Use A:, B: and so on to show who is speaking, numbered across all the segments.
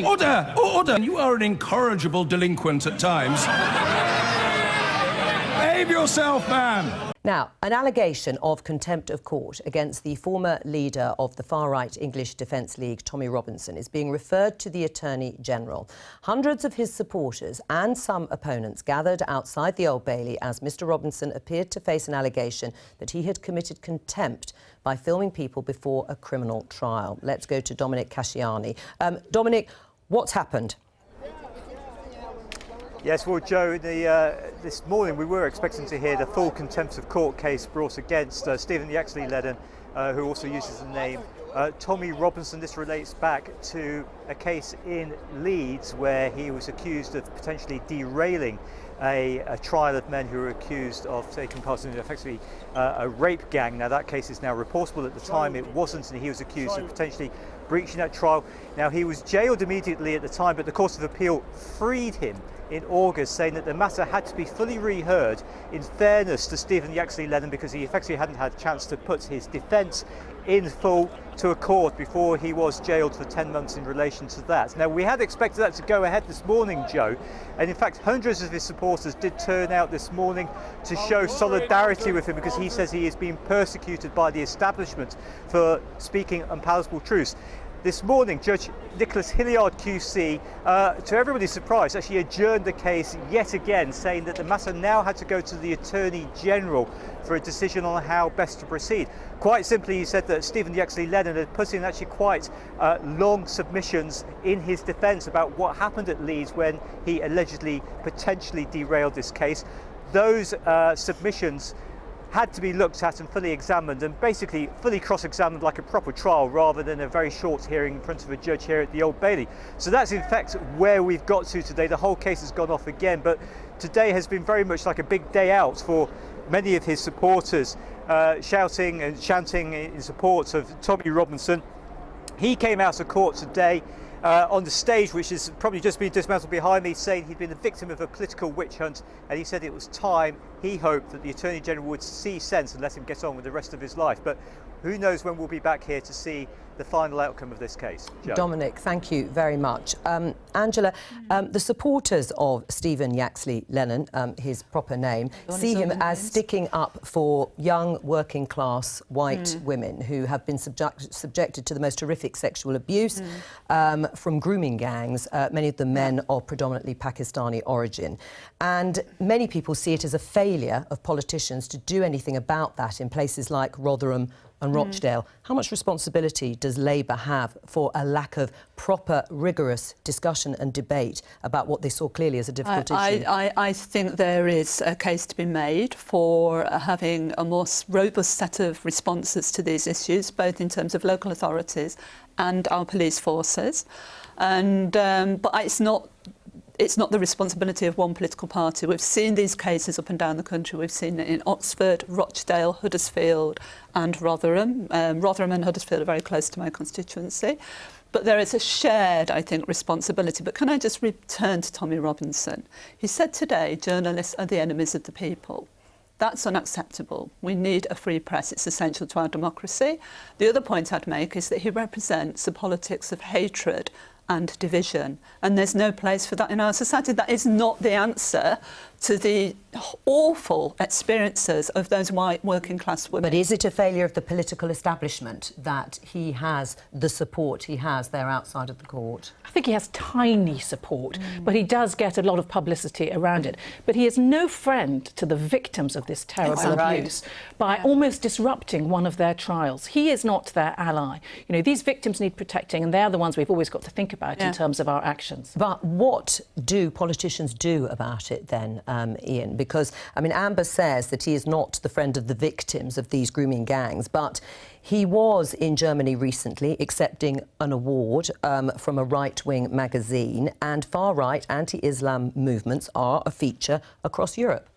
A: Order! Order! You are an incorrigible delinquent at times. Behave yourself, man!
B: Now, an allegation of contempt of court against the former leader of the far-right English Defence League, Tommy Robinson, is being referred to the Attorney General. Hundreds of his supporters and some opponents gathered outside the Old Bailey as Mr Robinson appeared to face an allegation that he had committed contempt by filming people before a criminal trial. Let's go to Dominic Casciani. Dominic, what's happened?
C: Yes, well, Joe, this morning we were expecting to hear the full contempt of court case brought against Stephen Yaxley Lennon, who also uses the name Tommy Robinson. This relates back to a case in Leeds where he was accused of potentially derailing a trial of men who were accused of taking part in effectively a rape gang. Now, that case is now reportable. At the time it wasn't, and he was accused of potentially breaching that trial. Now, he was jailed immediately at the time, but the Court of Appeal freed him in August, saying that the matter had to be fully reheard in fairness to Stephen Yaxley Lennon, because he effectively hadn't had a chance to put his defence in full to a court before he was jailed for 10 months in relation to that. Now, we had expected that to go ahead this morning, Joe, and in fact hundreds of his supporters did turn out this morning to show solidarity with him, because he says he is being persecuted by the establishment for speaking unpalatable truths. This morning, Judge Nicholas Hilliard QC, to everybody's surprise, actually adjourned the case yet again, saying that the matter now had to go to the Attorney General for a decision on how best to proceed. Quite simply, he said that Stephen Yaxley Lennon had put in actually quite long submissions in his defence about what happened at Leeds when he allegedly potentially derailed this case. Those submissions had to be looked at and fully examined, and basically fully cross-examined like a proper trial rather than a very short hearing in front of a judge here at the Old Bailey. So that's in fact where we've got to today. The whole case has gone off again, but today has been very much like a big day out for many of his supporters, shouting and chanting in support of Tommy Robinson. He came out of court today on the stage, which has probably just been dismantled behind me, saying he'd been the victim of a political witch hunt, and he said it was time, he hoped, that the Attorney General would see sense and let him get on with the rest of his life. But who knows when we'll be back here to see the final outcome of this case. Joe.
B: Dominic, thank you very much. Angela, the supporters of Stephen Yaxley Lennon, his proper name, see him as sticking up for young working-class white women who have been subjected to the most horrific sexual abuse from grooming gangs, many of the men of predominantly Pakistani origin. And many people see it as a failure of politicians to do anything about that in places like Rotherham and Rochdale. How much responsibility does Labour have for a lack of proper, rigorous discussion and debate about what they saw clearly as a difficult issue?
D: I think there is a case to be made for having a more robust set of responses to these issues, both in terms of local authorities and our police forces. And but it's not the responsibility of one political party. We've seen these cases up and down the country. We've seen it in Oxford, Rochdale, Huddersfield and Rotherham. Rotherham and Huddersfield are very close to my constituency. But there is a shared, I think, responsibility. But can I just return to Tommy Robinson? He said today, journalists are the enemies of the people. That's unacceptable. We need a free press. It's essential to our democracy. The other point I'd make is that he represents a politics of hatred and division, and there's no place for that in our society. That is not the answer to the awful experiences of those white working class women.
B: But is it a failure of the political establishment that he has the support he has there outside of the court?
E: I think he has tiny support, but he does get a lot of publicity around it. But he is no friend to the victims of this terrible abuse by almost disrupting one of their trials. He is not their ally. You know, these victims need protecting, and they're the ones we've always got to think about in terms of our actions. But
B: what do politicians do about it then, Ian? Because, I mean, Amber says that he is not the friend of the victims of these grooming gangs, but he was in Germany recently accepting an award from a right-wing magazine, and far-right anti-Islam movements are a feature across Europe.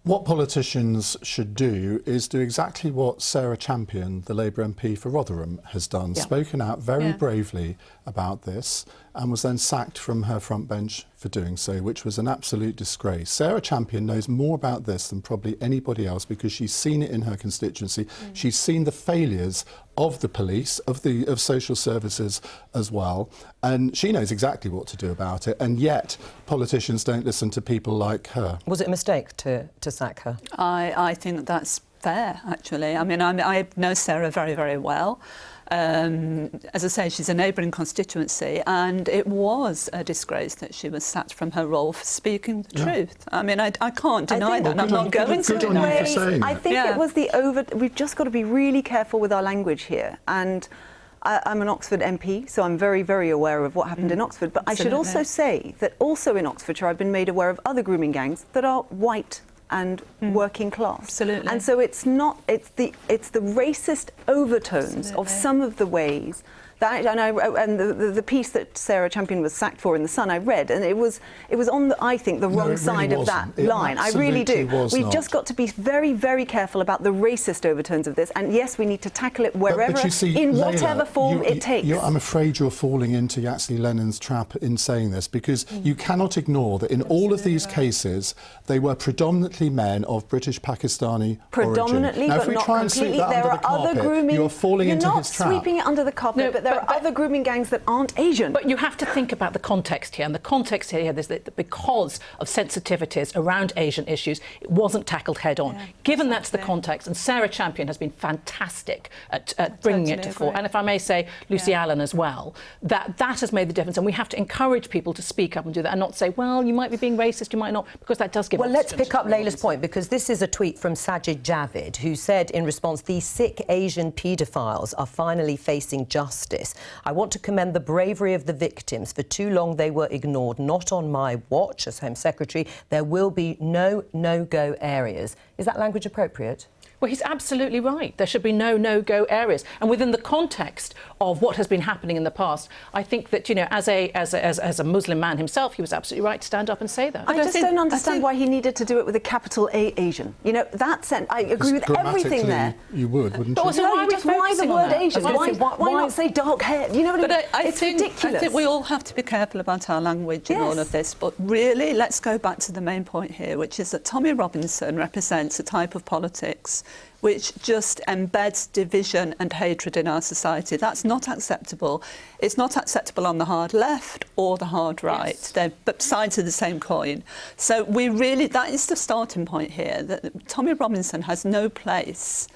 F: What politicians should do is do exactly what Sarah Champion, the Labour MP for Rotherham, has done, spoken out very bravely about this, and was then sacked from her front bench for doing so, which was an absolute disgrace. Sarah Champion knows more about this than probably anybody else because she's seen it in her constituency. She's seen the failures of the police, of social services as well, and she knows exactly what to do about it, and yet politicians don't listen to people like her.
B: Was it a mistake to sack her?
D: I think that's fair, actually. I mean, I know Sarah very, very well. As I say, she's a neighbouring constituency, and it was a disgrace that she was sacked from her role for speaking the truth. I mean, I can't deny that, and I'm not going to deny it.
G: I think it was we've just got to be really careful with our language here, and I'm an Oxford MP, so I'm very, very aware of what happened in Oxford, but I should also say that also in Oxfordshire I've been made aware of other grooming gangs that are white and working class.
D: Absolutely.
G: And so it's the racist overtones of some of the ways that, and the piece that Sarah Champion was sacked for in The Sun I read, and it was on I think the wrong side of that line. I really do. We've just got to be very, very careful about the racist overtones of this, and yes, we need to tackle it wherever,
F: but you see,
G: in
F: Layla,
G: whatever form it takes.
F: I'm afraid you're falling into Yaxley Lennon's trap in saying this, because you cannot ignore that in all of these cases they were predominantly men of British Pakistani
G: predominantly,
F: origin. Now,
G: but
F: if we
G: not
F: try and
G: completely.
F: sweep that
G: There
F: under the
G: are other
F: carpet,
G: grooming.
F: you're falling into his trap.
G: You're not sweeping it under the carpet, but there are other grooming gangs that aren't Asian.
E: But you have to think about the context here, and the context here is that because of sensitivities around Asian issues, it wasn't tackled head-on. Given that's the context, and Sarah Champion has been fantastic at bringing it to fore, and if I may say, Lucy Allen as well, that has made the difference, and we have to encourage people to speak up and do that, and not say, well, you might be being racist, you might not, because that does give
B: Well, let's pick up Layla's point, because this is a tweet from Sajid Javid, who said in response, "These sick Asian paedophiles are finally facing justice. I want to commend the bravery of the victims. For too long they were ignored. Not on my watch as Home Secretary. There will be no-go areas." Is that language appropriate?
E: Well, he's absolutely right. There should be no-go areas. And within the context of what has been happening in the past, I think that, you know, as a Muslim man himself, he was absolutely right to stand up and say that.
G: I just don't understand why he needed to do it with a capital A Asian. You know, that sense, I agree with everything there.
F: You would, wouldn't you?
E: So why
G: the word Asian? Why not say dark hair? You know what I mean? It's ridiculous.
D: I think we all have to be careful about our language in all of this. But really, let's go back to the main point here, which is that Tommy Robinson represents a type of politics which just embeds division and hatred in our society. That's not acceptable. It's not acceptable on the hard left or the hard right. Yes. They're sides of the same coin. So that is the starting point here, that Tommy Robinson has no place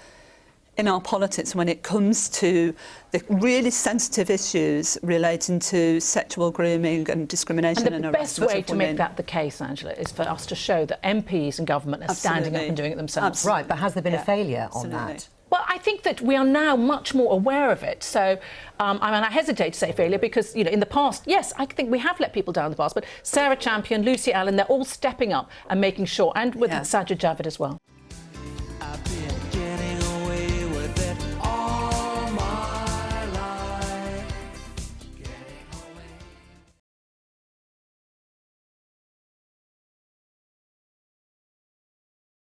D: in our politics when it comes to the really sensitive issues relating to sexual grooming and discrimination and harassment.
E: The best way to make that the case, Angela, is for us to show that MPs and government are standing up and doing it themselves.
B: Right, but has there been a failure on that?
E: Well, I think that we are now much more aware of it. So, I hesitate to say failure because, you know, in the past, yes, I think we have let people down in the past, but Sarah Champion, Lucy Allen, they're all stepping up and making sure, and with Sajid Javid as well.